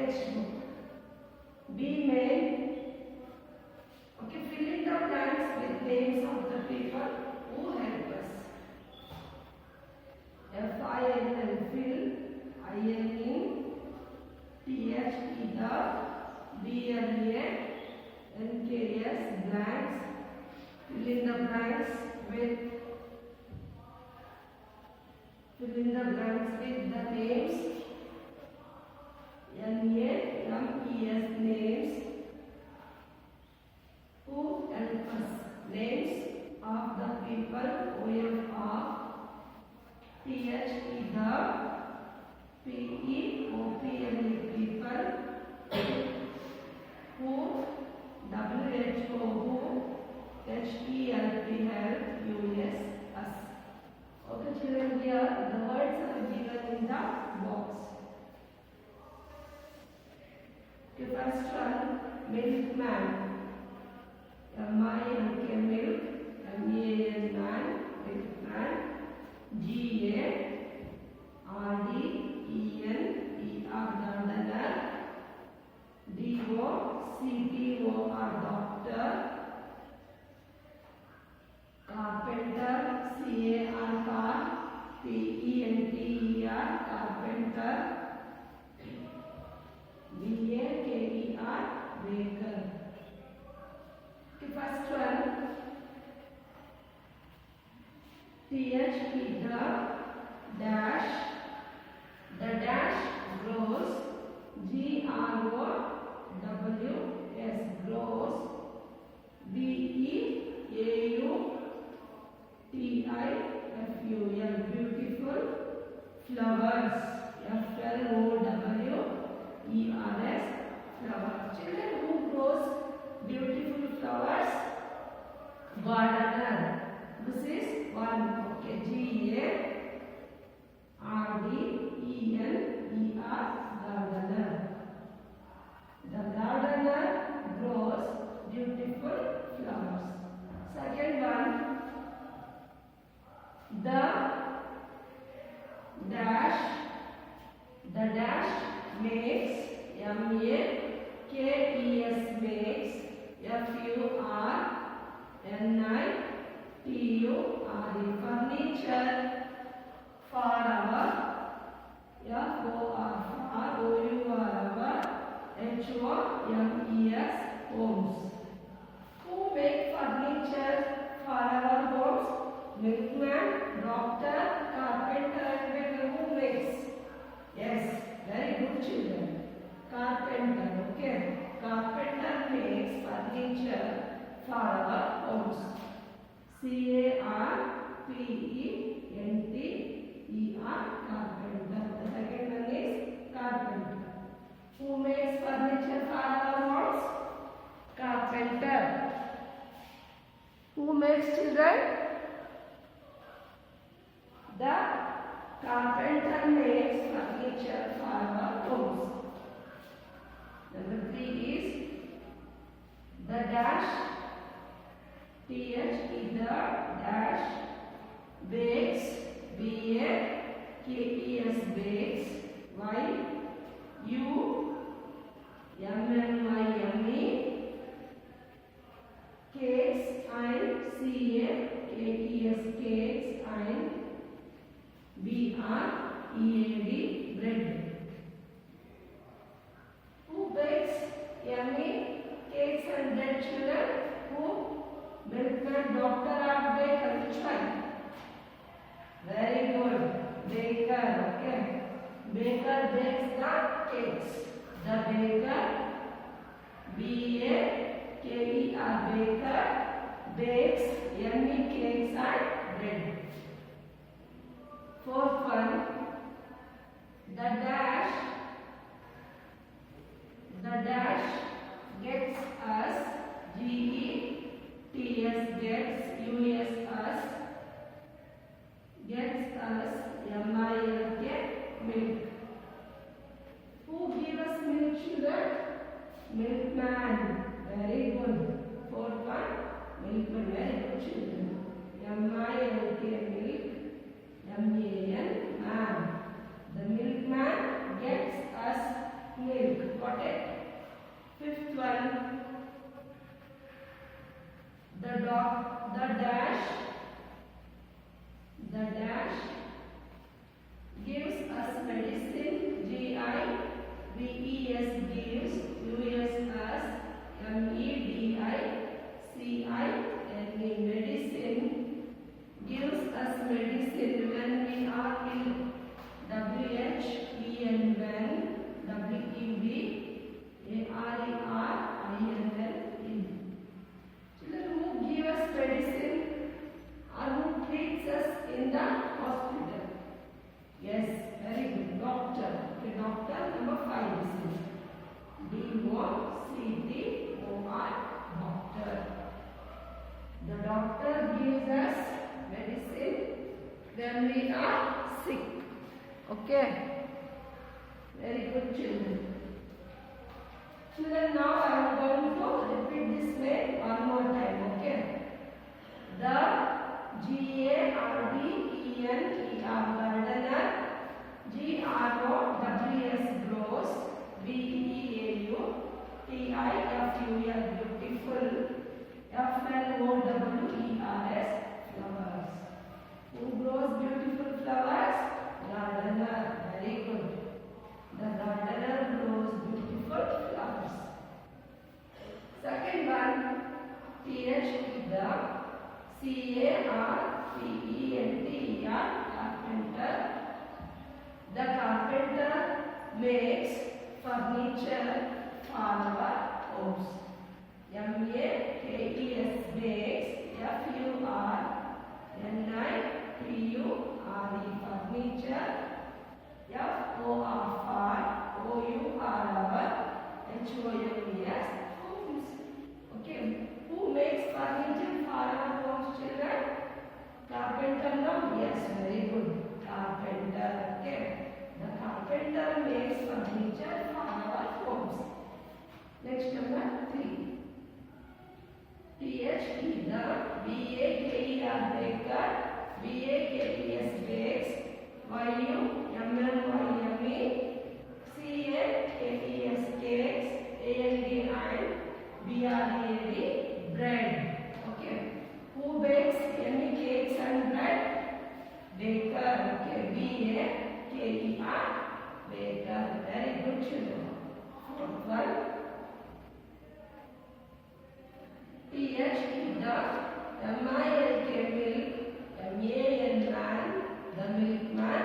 Next book. B main. Okay, fill in the blanks with names of the people who help us. FILL fill, IN THE the, BLA NKS blanks. Fill in the blanks with the names. NAMES names who help us. Names of the people OFR THE the PEOPLE people who WHO who HELP help US us. Okay children, here the words are given in the box. Okay, first one, milkman. MILK milk, MAN man, milkman. gardener. DOCTOR doctor. Carpenter, CAR PENTER carpenter. BAKER baker. Okay, first one, THE the dash grows, GROWS grows, BEAUTIFUL beautiful, flowers, FLOWERS flowers. Children, who grows beautiful flowers? Gardener. This is one. Okay, GARDENER gardener. The gardener grows beautiful flowers. Second one, the dash makes, MAKES makes, FURNITURE furniture for our, HOMES homes. Who make furniture for our homes? Milkman, doctor, carpenter and baker. Who makes? Yes, very good children. Carpenter, okay. Carpenter makes furniture for our homes. carpenter. The second one is carpenter. Who makes furniture for our homes? Carpenter. Who makes children? The carpenter makes furniture for our homes. Number 3 is the dash, THE dash bakes, BAKES bakes, YUMMY cakes and CAKES cakes and BREAD bread. Who bakes yummy cakes and bread, children? Who? Milkman, doctor or baker? Which one? Very good. Baker, okay. Baker bakes the cakes. The baker, BAKER baker, bakes yummy cakes and bread. Fourth one, the dash gets us, GETS gets, US us, gets us, MILK milk. Who gives us milk, children? Milkman. Very good. Fourth one, milkman. Very good, children. MILK milk. MAN man. The milkman gets us milk. Okay. Very good, children. Children, now I am going to repeat this way one more time. Okay. The GARDENER, gardener. GROWS, grows. BEAUTIFUL, beautiful. FLOWERS, flowers. Who grows beautiful flowers? Gardener. Very good. The gardener grows beautiful flowers. Second one, TH, the CARPENTER, carpenter. The carpenter makes furniture for our homes. MAKES, makes. FURNITURE, furniture. FOR, HOMES, homes. Okay. Who makes furniture for our homes, children? Carpenter, no? Yes, very good. Carpenter. Okay. The carpenter makes furniture for our homes. Next, number 3. THE, the BAKER, baker. BAKES, bakes. YUMMYME, CAKES, cakes. AND, BREAD, bread. Okay. Who bakes any cakes and bread? Baker. Okay. BAKER, baker. Very good, children. Fourth one. THE, the MILK, milk. MAN, the milkman.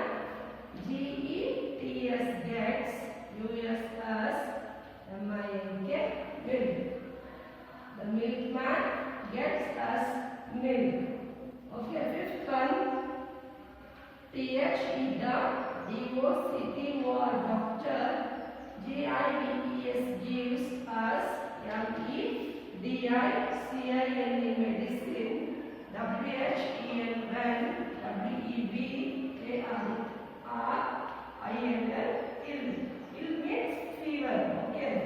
GETS, gets. USS, MILK, milk. The milkman gets us milk. Okay, fifth one. THE, the DOCTOR, doctor. GIDES, gives us. MEDICINE, medicine. WHEN, when. WEBARINL, ill. Ill means fever. Okay.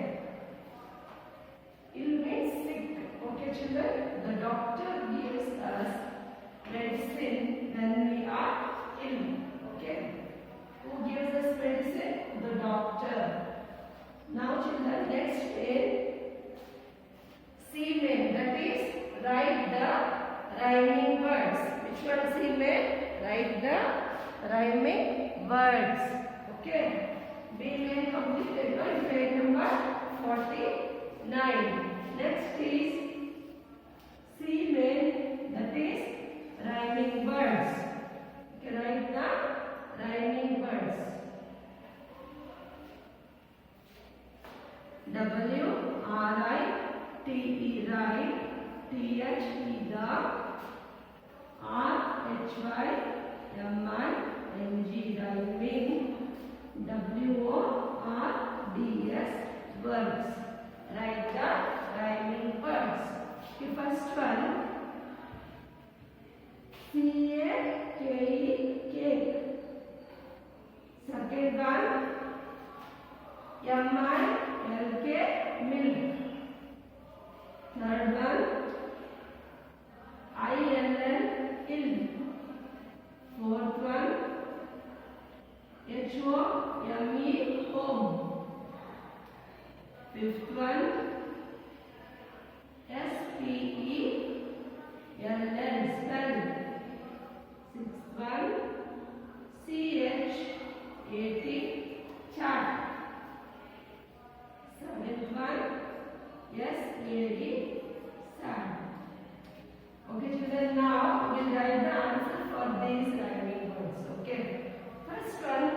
Ill means sick. Okay, children. The doctor gives us medicine when we are ill. Okay. Who gives us medicine? The doctor. Now, children, next is C-main. That is, write the rhyming words. Which one C-main? Write the rhyming words. Okay. B-main completed. Page number 49. Next is C-main. That is rhyming words. Okay, write the rhyming words. WRITE, write. THE, the. RHYMING, rhyming. WORDS, words. Write the rhyming words. The first one, CAKE, cake. Second one, MILK, milk. Third one, ILL, ill. Fourth one, HOME, home. Fifth one, SPELL, spell. Sixth one, CHAT, chat. Seventh one, SAD, sad. Okay, children, now we will write the answer for these rhyming words. Okay. First one,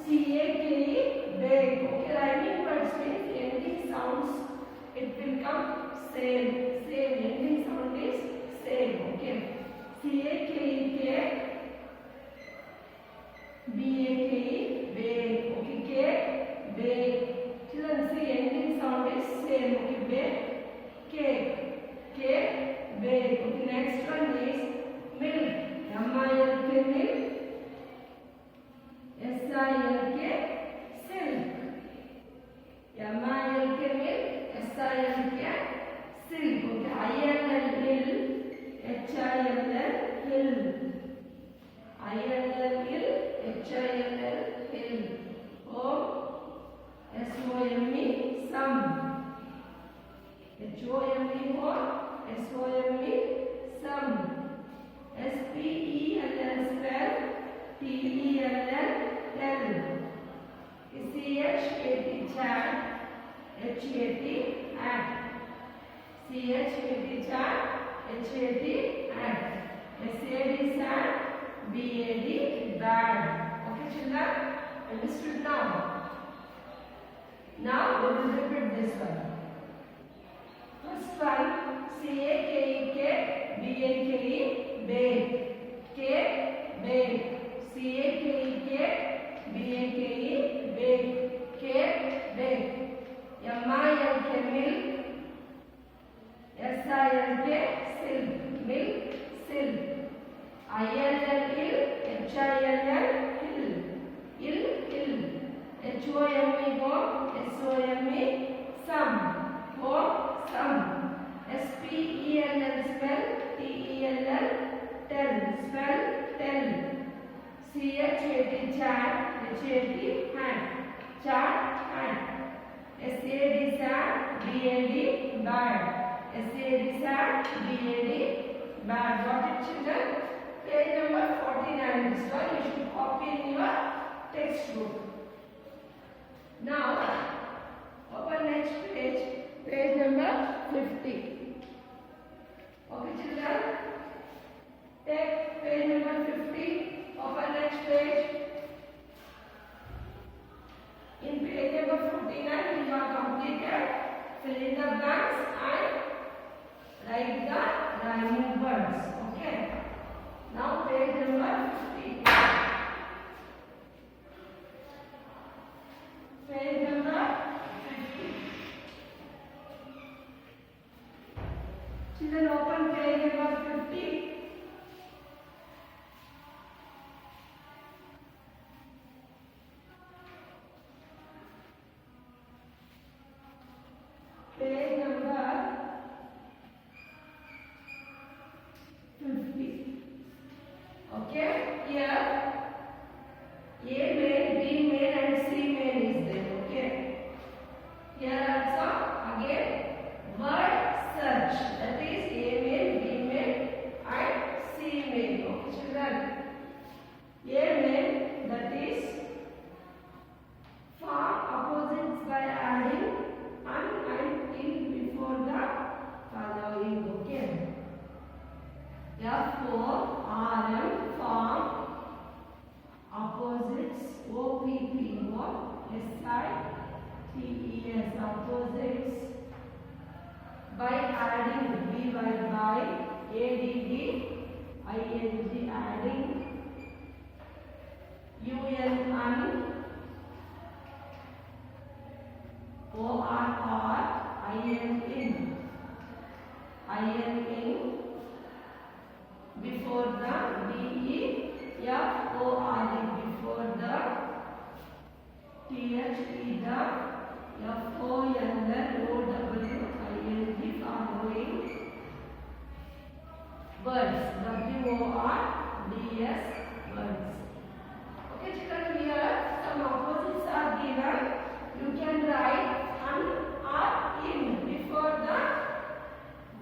CAKE, bake. Okay, rhyming words means ending sounds H-A-T, hat. C-H-A-T, chat. H-A-T, hat. S-A-D, sad. B-A-D, bad. Okay, children? Understood now? Now we will repeat this one. First one, C-A-K-E-K, B-A-K-E, bake. K, bake. C-A-K-E-K, B-A-K-E, bake. K, bake. M-I-L-K, milk. S-I-L-K, silk. Milk, silk. I-L-L, H-I-L-L, hill. Ill, hill. H-O-M-E, home. S-O-M-E, some. Home, some. S-P-E-L-L, spell. T-E-L-L, tell. Spell, tell. C-H-A-T, chat. H-A-T, hat. Chat, hat. S-A-D, sad. B-A-D, bad. S-A-D, sad. B-A-D, bad. Got it, children? Page number 49. This one you should copy in your textbook. Now, open next page. Page number 50. Okay, children? Take page number 50. Open next page. In page number 49, we have completed fill in the blanks and write the rhyming words. Okay. Now page number 50. Page number 50. Children, open page number 50. Page number 50. Okay, here A main, B main and C main is there. Okay. Here also again word search. That is A main, B main and C main. Okay, children. A main, that is form opposites by adding an and in before the following. Okay. Therefore, RM form opposites O-P-P-O, S-I-T-E-S, opposites by adding by A-D-D-I-N-G, adding U-N-N, O-R-R-I-N-N, I-N-N, before the D-E-F-O-R-E, before the T-H-E, the F-O-N-L-O-W-I-N-G, following words, W-O-R-D-S words. Okay, children, here some opposites are given. You can write an or in before the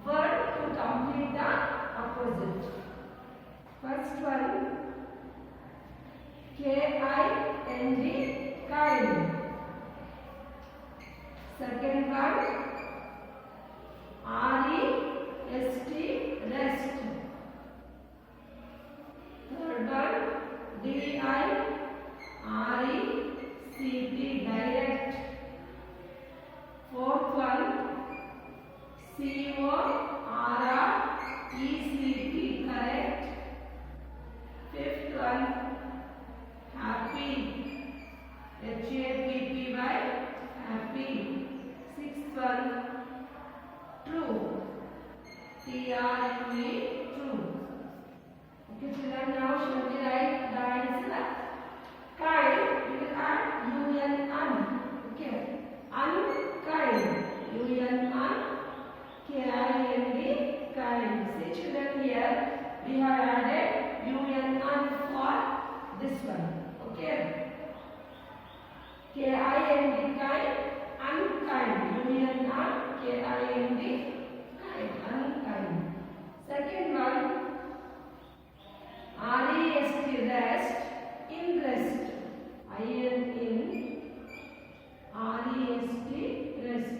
word to complete the opposite. First one, K-I-N-D, kind. Second one, R-E-S-T, rest. Third one, D-I-R-E-C-T, direct. Fourth one, C-O-R-R-E-C-T, correct. Fifth one, happy, H-A-P-P-Y, happy. Sixth one, true, T-R-U-E, true. Okay, children, now shall we write the answer? Kind, we will add U-N-N. Okay, unkind, U-N-N, K-I-N-D, kind. See, children, here we have added U-N-N for this one. Okay. K-I-N-D, kind, unkind. U-N-N, K-I-N-D, kind, unkind. Second one, R-E-S-T, rest, in rest. I-N, R-E-S-T, rest.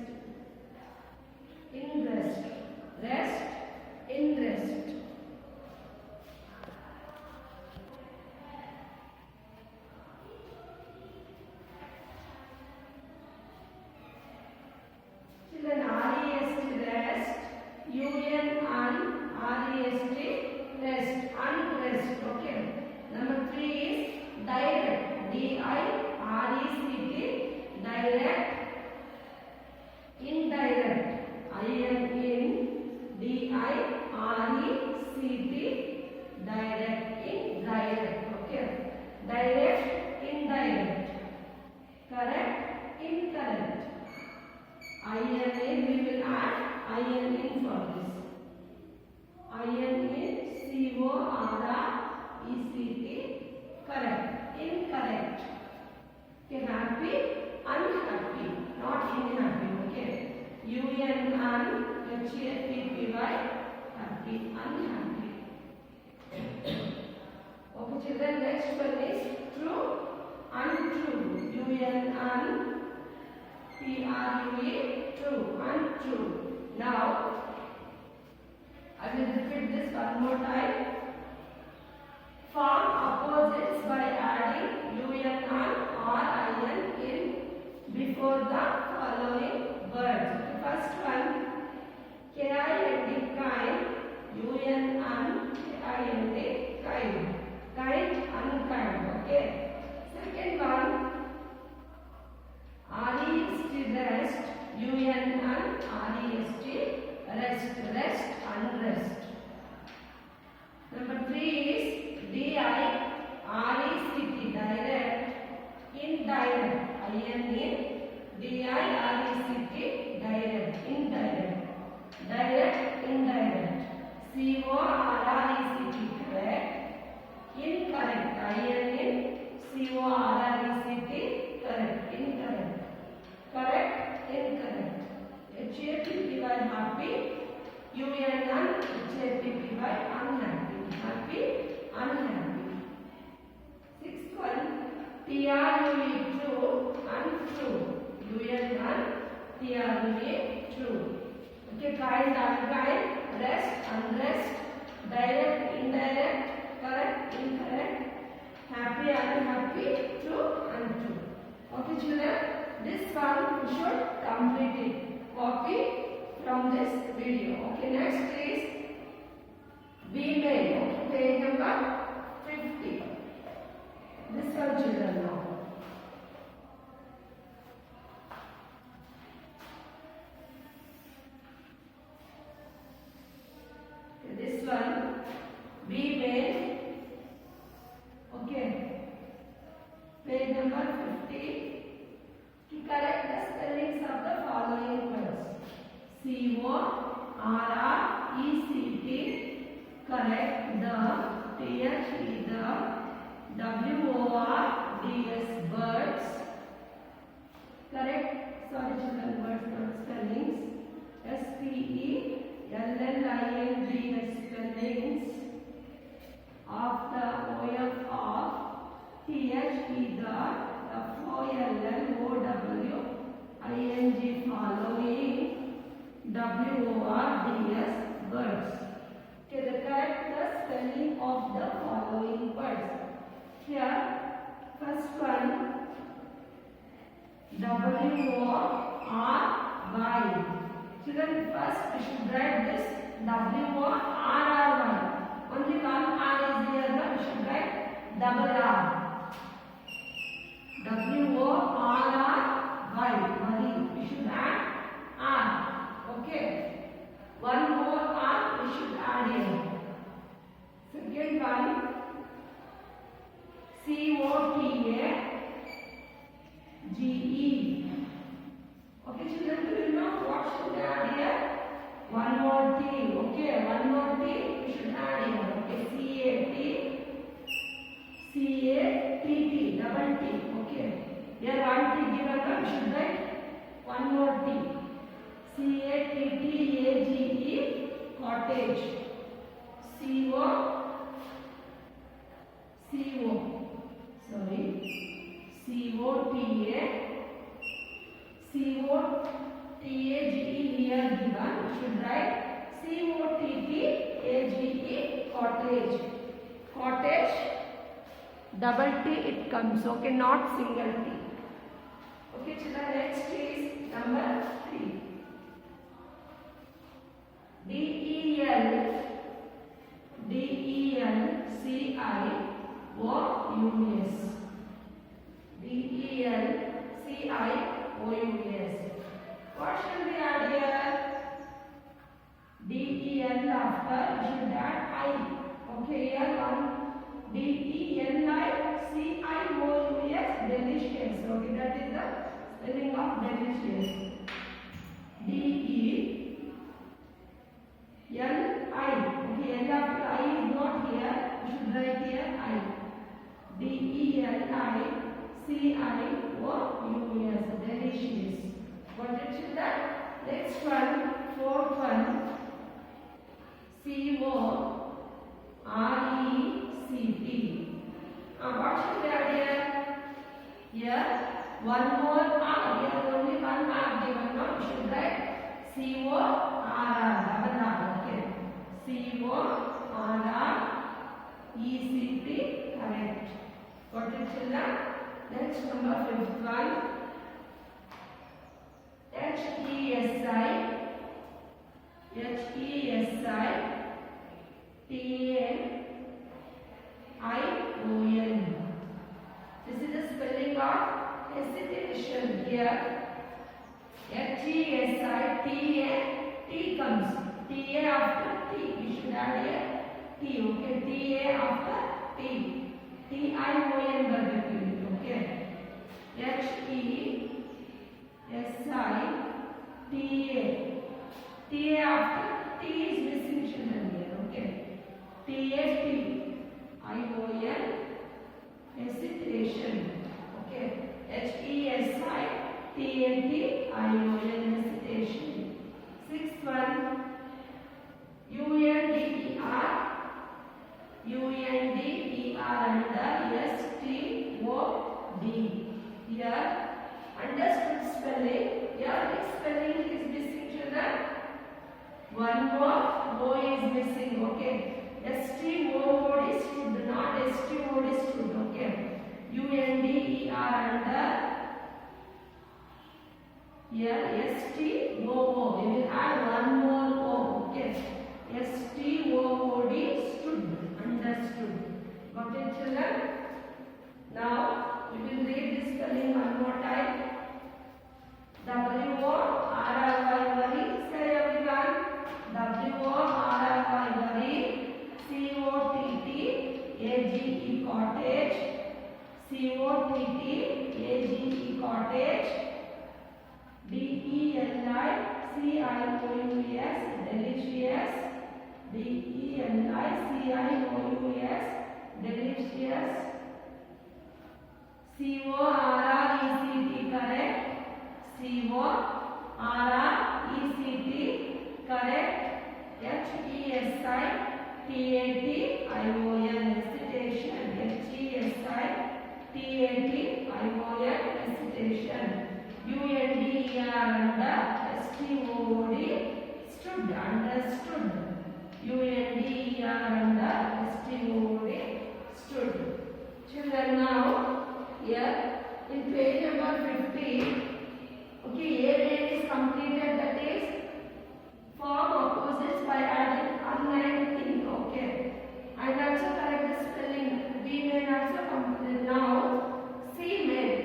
H-A-P-P-Y, happy, unhappy. Okay, children, next one is true, untrue. U-N-N, T-R-U-E, true, untrue. Now, I will repeat this one more time. Form opposites by adding un or in before the following words. The first one, kind, kind, un kind, kind, kind, unkind. Okay. Second one, rest, rest, un rest, rest, rest, unrest. Number 3 is D-I-R-E-C-T, direct, indirect, I-N-D-I-R-E-C-T, direct, indirect, direct, indirect, C-O-R-R-E-C-T, correct, incorrect, I-N-C-O-R-R-E-C-T, correct, incorrect, correct, incorrect, H-A-P-P-Y, happy, U-N-N, H-A-P-P-Y, unhappy, happy, unhappy. Sixth one, T-R-U-E, true, untrue, U-N-N, T-R-U-E, true. Okay, kind, unkind, rest, unrest, direct, indirect, correct, incorrect, happy, unhappy, true, untrue. Okay, children, this one we should complete it. Copy from this video. Okay, next is be made. Okay, page number 50. This one, children, now. Okay, this one, be made. Okay, page number 50. To correct the spellings of the following words. C-O-R-R-E-C-T, correct the, T-H-E, the, W-O-R-D-S, birds, correct, sorry children, words not spellings, S-P-E-L-L-I-N-G-S, spellings of the O-F of, T-H-E, the, F-O-L-L-O-W-I-N-G, following, W-O-R-D-S, words. Okay, the correct the spelling of the following words. Here, first one, W-O-R-Y. Children, first we should write this W-O-R-R-Y. Only one R is here, but we should write double R. W-O-R-R-Y. We should add R. Okay. One more R we should add here. Second one, C-O-T-A-G-E. Okay, children, do you know what should we add here? One more T. Okay, one more T we should add here. Okay, C-A-T-T, double T. Okay, here one T given, we should write one more T. C-A-T-T-A-G-E, cottage. C-O, sorry, C-O-T-A, C-O-T-A-G-E here given, we should write C-O-T-T-A-G-E, cottage. Cottage, double T it comes, okay, not single T. Okay, children, next is number 3. D-E-L-C-I-O-U-S. D-E-L-C-I-O-U-S. What should we add here? D-E-L after we should add I. Okay, here one D-E-L-I-C-I-O-U-S, delicious. Okay, that is the spelling of delicious. D-E-L-I. Okay, L after I is not here. We should write here I. D-E-L-I-C-I-O-U-S, delicious. What is that? Next one, fourth one. you should write CORR, double R, okay. CORR, ECT, correct. Got it, children? Next, number 5th one. HESI, TAION. This is the spelling of hesitation here. HESI, T comes. TA after T. You should add a T, okay? TA after T. TION ಬರ್ಬೇಕು, okay? HESI, TA after T is missing, children, here, okay? TAION, hesitation, okay? HESI, TAION, hesitation. 6th one, UNDER under STOD. Here, understood spelling. Here, this spelling is missing, children. One more O is missing, okay? STOD is stood, not STOD is stood, okay? UNDER under here STOO. You will add one more O, okay? STOOD, stood, understood. Got it, children? Now we will read this spelling one more time. WORRY, say everyone. WORRY, COTTAGE, cottage. COTTAGE, cottage. DELICIOUS, delicious. DELICIOUS, delicious. CORRECT, correct. CORRECT, correct. HESITATION, hesitation. HESITATION, hesitation. UNDER under STOD, stood, understood. UNDER under STOD, stood. Children, now here in page number 50, okay, A main is completed, that is form opposites by adding unlined in, okay, and also correct the spelling. B main also complete. Now C main,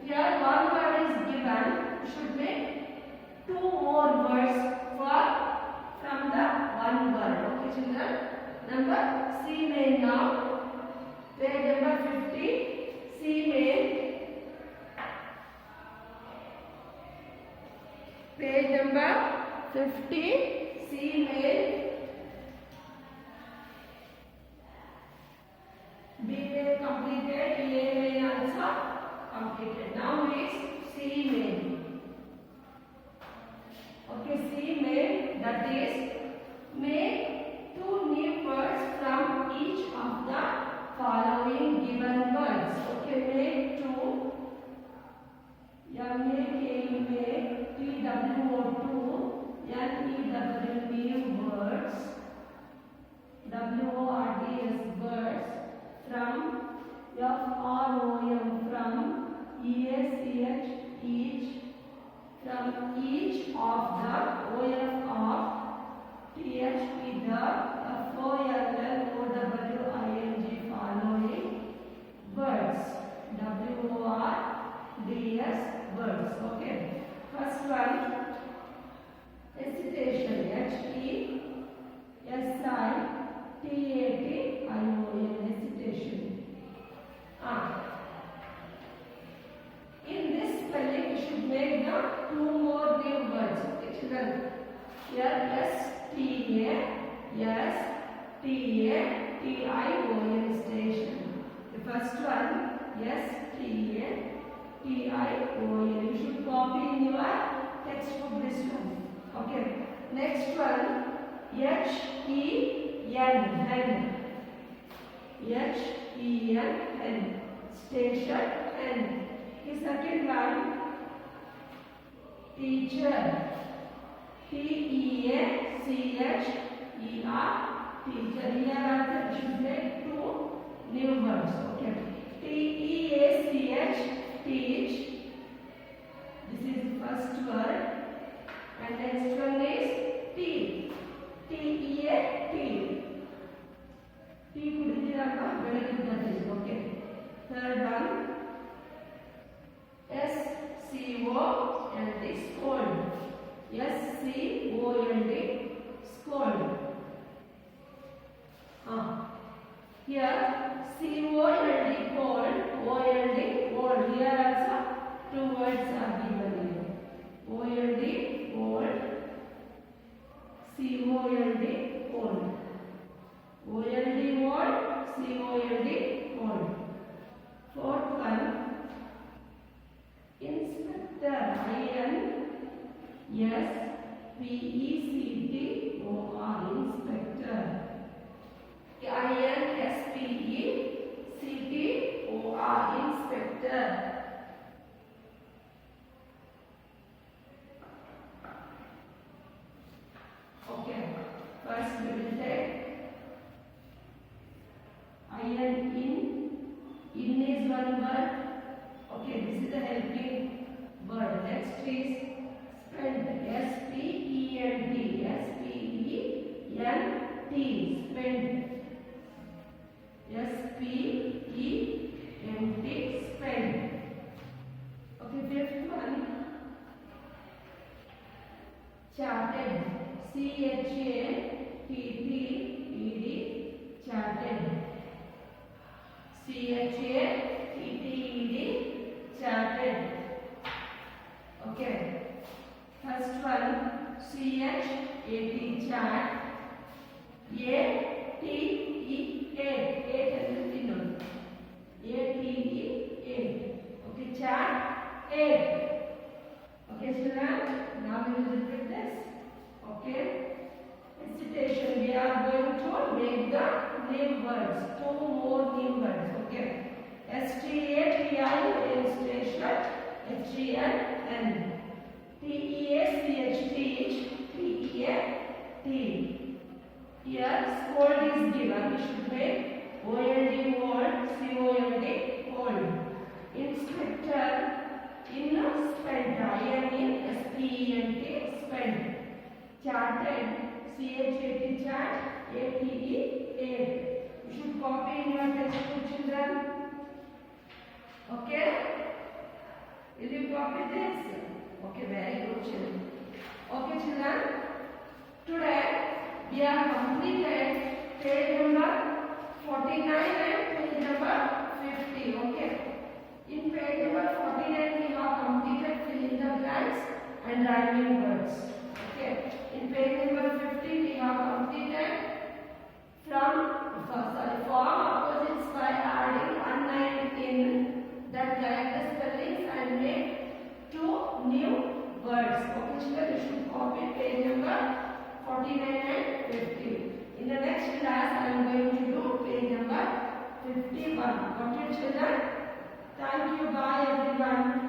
here one word is given, you should make 2 more words from the one word, okay, children? Number C main now, page number 50, C main, page number 50, C main, B main completed, A main also completed. Now is C main. Okay, C main, that is make 2 new words from each of the following given words. Okay, make 2. words, words from from each, from each of the of THP the FOLLOWING following words. WORDS words. Okay. First one, hesitation. HESITATION, hesitation. In this spelling, you should make the 2 more new words. Okay, children. Here, STATION, station. The first one, STATION. You should copy in your textbook this one. Okay. Next one, HEN. Station. The second one, THEN. teacher. Teacher. Teacher. Here also we should make two new words. Okay. Teach. Teach. This is first word. And next one is tea. Tea. Tea ಕುಡಿದಿರಲ್ವಾ ಬೆಳಗಿದ್ದಲ್ಲಿ. Okay. Third one. SCOLD. Scold. SCOLD. Scold. Here COLD cold. OLD old. Here also two words are given here. OLD old. COLD old. OLD old. COLD old. Fourth one. Inspector. INSPECTOR. Inspector. INSPECTOR. Inspector. Okay. First we will take iron in. In is one word. Okay, this is the helping word. Next is spend. SPEND. SPEND. Spend. SPEND. Spend. Okay, fifth one. Charted. CHATTED. Charted. CHATTED. Charted. Okay. First one. CHAT. Chat. ATE. 8. Okay, chat 8. Okay, children. Now we will repeat this. Okay. Recitation. We are going to make the new words. Two more new words. Okay. STATION station. HEN. TEACH teach. TEAT. Here scold is given. We should make OLD old. COLD old. Inspector. Spent. INSPENT. Spent. Charted. CHAT. Chat. ATE. You should copy in your textbook, children. Okay? Will you copy this? Okay, very good, children. Okay, children. Today we have completed page number 49 and page number 50. Okay. In page number 49 we have completed fill in the blanks and rhyming words. Okay. In page number 50 we have completed form opposites by adding unlined in that guide the spellings and make two new words. Okay, children, you should copy page number 49 and 50. In the next class, I am going to do page number 51. Got it, children? Thank you. Bye, everyone.